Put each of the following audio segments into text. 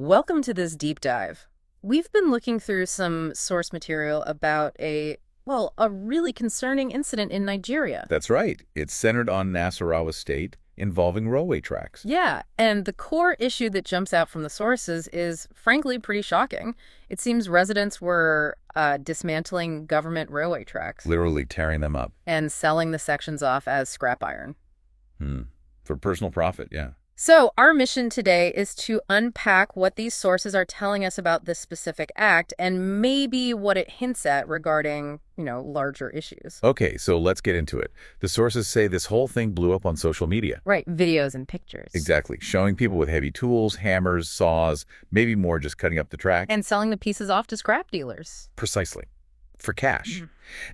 Welcome to this deep dive. We've been looking through some source material about a really concerning incident in Nigeria. That's right. It's centered on Nasarawa State involving railway tracks. Yeah, and the core issue that jumps out from the sources is, frankly, pretty shocking. It seems residents were dismantling government railway tracks Literally tearing them up. and selling the sections off as scrap iron. For personal profit, yeah. So our mission today is to unpack what these sources are telling us about this specific act and maybe what it hints at regarding, larger issues. Okay, so let's get into it. The sources say this whole thing blew up on social media. Right, videos and pictures. Exactly. Showing people with heavy tools, hammers, saws, maybe more just cutting up the track. And selling the pieces off to scrap dealers. Precisely. For cash.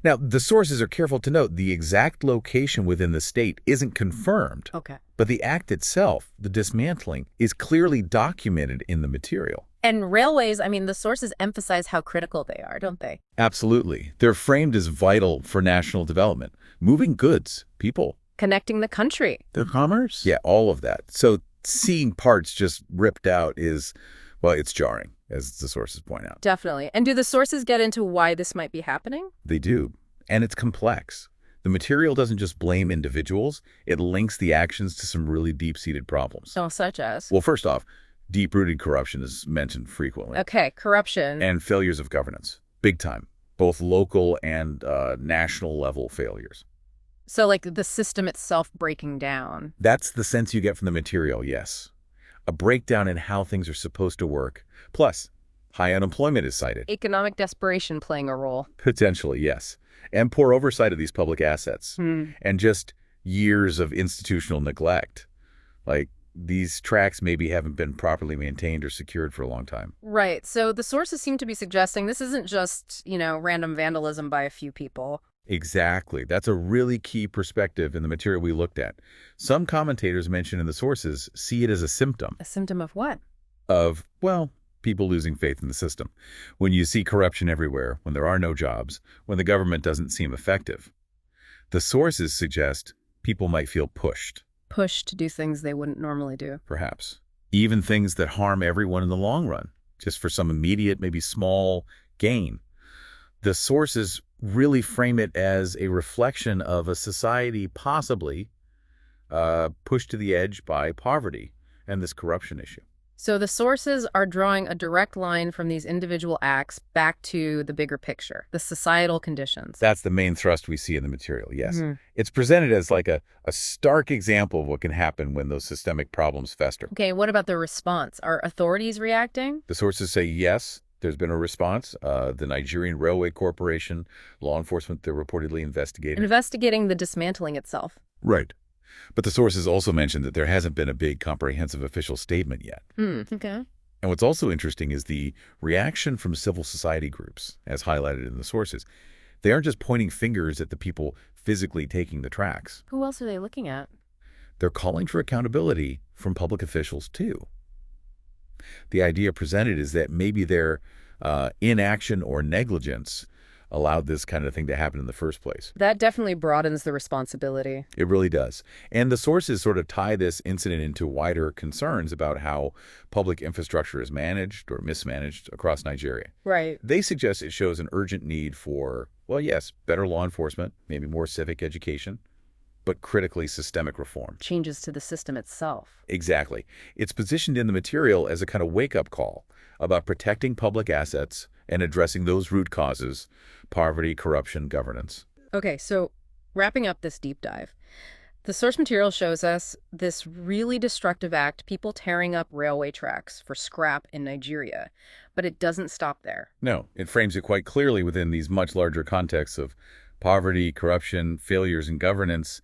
Now, the sources are careful to note the exact location within the state isn't confirmed. Okay. But the act itself, the dismantling, is clearly documented in the material. And railways, the sources emphasize how critical they are, don't they? Absolutely. They're framed as vital for national development, moving goods, people. Connecting the country. The commerce? Yeah, all of that. So seeing parts just ripped out is, well, it's jarring, as the sources point out. Definitely. And do the sources get into why this might be happening? They do. And it's complex. The material doesn't just blame individuals, it links the actions to some really deep-seated problems. So, such as? Well, first off, deep-rooted corruption is mentioned frequently. Okay, corruption. And failures of governance. Big time. Both local and national level failures. So, like the system itself breaking down. That's the sense you get from the material, yes. A breakdown in how things are supposed to work. Plus, high unemployment is cited. Economic desperation playing a role. Potentially, yes. And poor oversight of these public assets. And just years of institutional neglect. Like, these tracks maybe haven't been properly maintained or secured for a long time. Right. So the sources seem to be suggesting this isn't just, random vandalism by a few people. Exactly. That's a really key perspective in the material we looked at. Some commentators mentioned in the sources see it as a symptom. A symptom of what? Of, well, people losing faith in the system. When you see corruption everywhere, when there are no jobs, when the government doesn't seem effective. The sources suggest people might feel pushed. Pushed to do things they wouldn't normally do. Perhaps. Even things that harm everyone in the long run, just for some immediate, maybe small gain. The sources really frame it as a reflection of a society possibly pushed to the edge by poverty and this corruption issue. So the sources are drawing a direct line from these individual acts back to the bigger picture, the societal conditions. That's the main thrust we see in the material, yes. It's presented as like a stark example of what can happen when those systemic problems fester. Okay, what about the response? Are authorities reacting? The sources say yes, there's been a response. The Nigerian Railway Corporation, law enforcement, they're reportedly investigating. Investigating the dismantling itself. Right. But the sources also mentioned that there hasn't been a big comprehensive official statement yet. Okay. And what's also interesting is the reaction from civil society groups, as highlighted in the sources. They aren't just pointing fingers at the people physically taking the tracks. Who else are they looking at? They're calling for accountability from public officials, too. The idea presented is that maybe their inaction or negligence allowed this kind of thing to happen in the first place. That definitely broadens the responsibility. It really does. And the sources sort of tie this incident into wider concerns about how public infrastructure is managed or mismanaged across Nigeria. Right. They suggest it shows an urgent need for, well, yes, better law enforcement, maybe more civic education, but critically systemic reform. Changes to the system itself. Exactly. It's positioned in the material as a kind of wake-up call about protecting public assets and addressing those root causes: poverty, corruption, governance. Okay, so wrapping up this deep dive, the source material shows us this really destructive act, people tearing up railway tracks for scrap in Nigeria. But it doesn't stop there. No, it frames it quite clearly within these much larger contexts of poverty, corruption, failures in governance,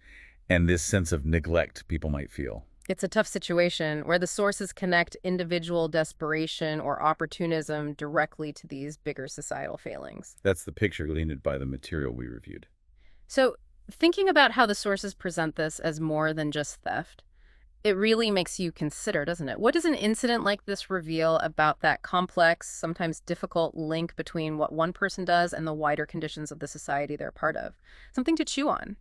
and this sense of neglect people might feel. It's a tough situation where the sources connect individual desperation or opportunism directly to these bigger societal failings. That's the picture gleaned by the material we reviewed. So, thinking about how the sources present this as more than just theft, it really makes you consider, doesn't it? What does an incident like this reveal about that complex, sometimes difficult link between what one person does and the wider conditions of the society they're part of? Something to chew on.